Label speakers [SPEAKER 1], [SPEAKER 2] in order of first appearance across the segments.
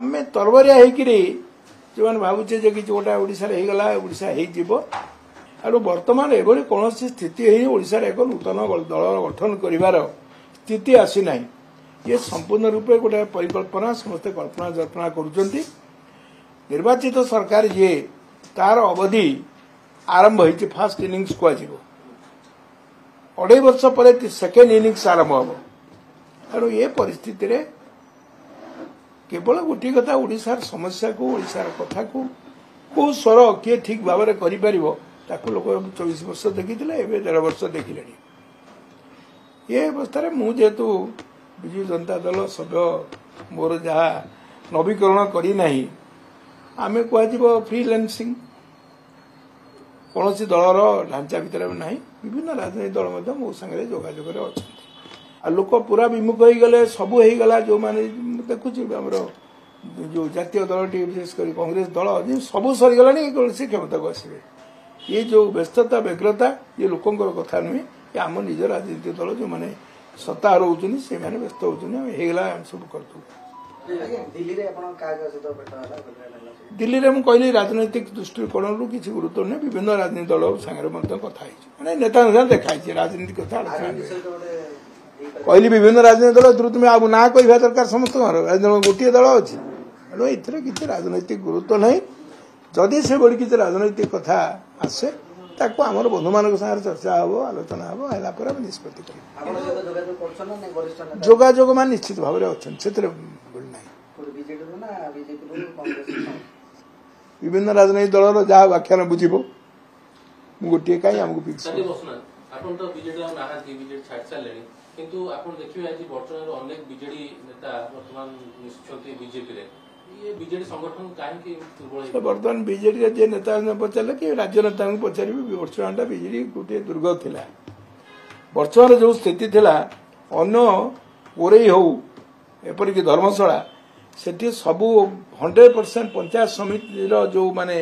[SPEAKER 1] आम तरबरिया जो मैंने भावुचे कि गोटा ओडिशा होगला ओडिशा हो बर्तमान एभली कौन स्थिति ओडिशा एक नूतन दल गठन कर स्थिति आसी ना ये संपूर्ण रूपे गोटे परिकल्पना समस्ते कल्पना जल्पना कर निर्वाचित सरकार जी तार अवधि आरंभ हो फास्ट इनिंग्स कह 2.5 वर्ष पर सेकेंड इनिंग्स आरंभ हम तेणु ये परिस्थिति रे केवल गोटे कथा ओडिशार समस्या को ओडिशार कथा को कौ स्वर किए ठीक भाव में कर लोक 24 वर्ष देखी 1.5 वर्ष देखिले ये अवस्था मुझेतु विजु जनता दल सभ्य मोर जहा नवीकरण करना आम कह फ्रीलांसिंग कौन दलर ढांचा भितर ना विभिन्न राजनीतिक दल मो सागर जोगाजोग अच्छा लोक पूरा विमुख हो गले सब हो गला जो मैंने देखुची जो जातीय दल विशेषकर कांग्रेस दल सब सरीगला कौन क्षमता को आसवे ये जो व्यस्तता व्यग्रता ये लोकंर कथा नुहे ये आम निज राजनीतिक दल जो मैंने सत्ता रोचुनी से मैंने व्यस्त होगला सब कर दिल्ली में कहली राजनैतिक दृष्टिकोण किसी गुरुत्व नहीं विभिन्न राजनीतिक दल सागर कथा मैंने नेता देखाई राजनीति कथा कहली विभिन्न राजनीतिक दल द्रुत में आप ना कह दरकार समस्त गोटे दल अच्छी तेणु ये किसी राजनैतिक गुरुत्व नहीं जदि से बड़ी किसी राजनैतिक कथा आसे ताको आमर बंधु मान चर्चा हम आलोचना हम है निष्पत्ति कर जोगाजोग मान निश्चित भाव में अच्छा से विभिन्न राजनैतिक दल जहाँ व्याख्यान बुझे गोटे कहीं आमको फिक्स
[SPEAKER 2] किंतु आपण देखिए आज वर्तमान अनेक बीजेडी नेता वर्तमान निश्चित बीजेपी रे ये बीजेडी संगठन काहे दुर्बल
[SPEAKER 1] वर्तमान बीजेडी जे नेता ने पचारे कि राज्य नेता को पचारि वर्तमान बीजेडी गोटे दुर्ग थिला वर्तमान जो स्थिति थिला अन्य ओरई हो एपरि कि धर्मशाला सेठी सब 100% पंचायत समिति जो माने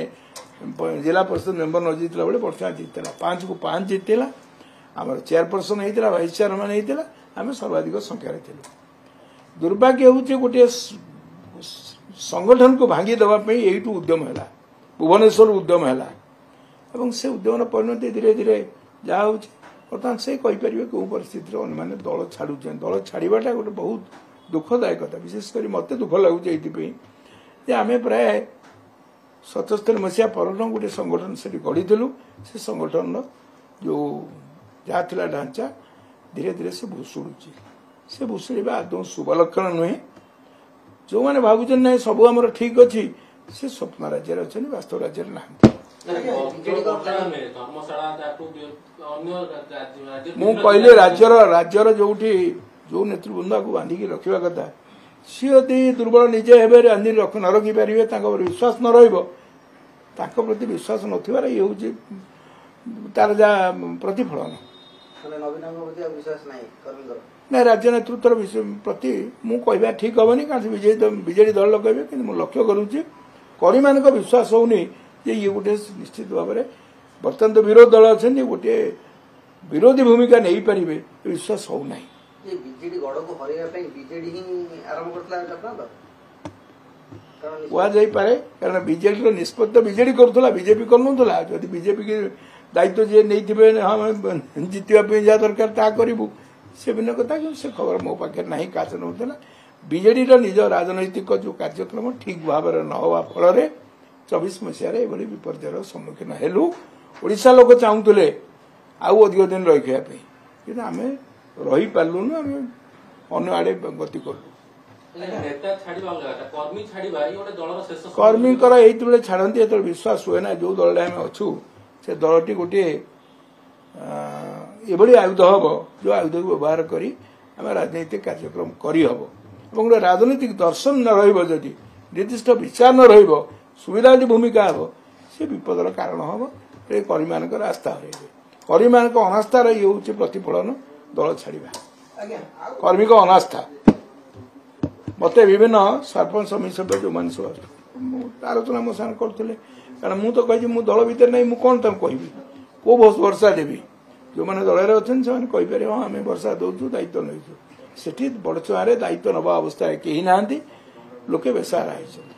[SPEAKER 1] जिला परिषद मेंबर न जीतला बेले वर्तमान जीतला 5 को 5 जीतला आम चेयरपर्सन होता भाइस चेयरमैन होता आम सर्वाधिक संख्यार थे दुर्भाग्य हूँ गोटे संगठन को भांगी देवाई यू उद्यम है भुवनेश्वर उद्यम है से उद्यम परिणति धीरे धीरे जहाँ हो बर्तमान से कहीपर कौ परिस्थिति मैंने दल छाड़ू दल छाड़ाटा गोटे बहुत दुखदायक कथा विशेषकर मत दुख लगुच ये आम प्राय 77 मसीहा पर गोटे संगठन से गढ़ीलु से संगठन जो जहाँ थी ढांचा धीरे धीरे से भुशुड़ी से भुशुड़ा आदौ शुभ लक्षण नुहे जो मैंने भावुन ना सब आम ठीक अच्छी से स्वप्न राज्य अच्छा वास्तव राज्य ना मु कहले राज्यर जो नेतृवृंद को बांधिकी रखा कथा सी यदि दुर्बल निजे हे न रखिपारे विश्वास न रही विश्वास नथार ये हूँ तार जहाँ प्रतिफलन ना राज्य नेतृत्व प्रति मु कहवा ठीक हेनी कारण बीजेडी दल कहे कि लक्ष्य करुच्ची करी मान विश्वास होनी ये गोटे निश्चित भाव में बर्तमान तो विरोध दल अच्छा गोटे विरोधी भूमिका नहीं पारे विश्वास होना कहुपे कारण बीजेडी निष्पत्ति बीजेडी करूला बीजेपी करूला जदि बीजेपी की दायित्व जी नहीं हाँ जीतवाई जहाँ दरकार ता करूँ से भिन्न कथा कि से खबर मो पाखे ना काच नौला बीजेडी निज राजनैतिक जो कार्यक्रम ठीक भाव में न हवा फल 24 मसीह विपर्य सम्मुखीन हेलु ओडिशा लोक चाहूले आउ अधिक दिन रखापी कि आम रही पार्लुनु आम अन्य आड़े गति कलु कर्मी ये छाड़ती जो विश्वास हुए ना जो दल आम अच्छू से दलटी गोटे ये आयुध हम जो आयुध को व्यवहार करी आम राजनीतिक कार्यक्रम करहब गोटे राजनीतिक दर्शन न रही निर्दिष्ट विचार न रुविधा भूमिका हम से विपदर कारण हम कर्मी मान आस्था हर कर्मी मान अनास्थार ये हूँ प्रतिफलन दल छाड़ा कर्मी को अनास्था मत विभिन्न सरपंच समिति सभ्य जो मान सब आलोचना मो साथ करुले कारण मु तो कही मु दल भितर नहीं कौन कहि को भरोसा देवी जो मैंने दल अच्छे से कहीपर हाँ आम वर्षा दौचु दायित्व नहीं से बड़चुआ दायित्व नवा अवस्था कहीं ना ଲୋକେ ବେସାହାରା ହେଇଛନ୍ତି।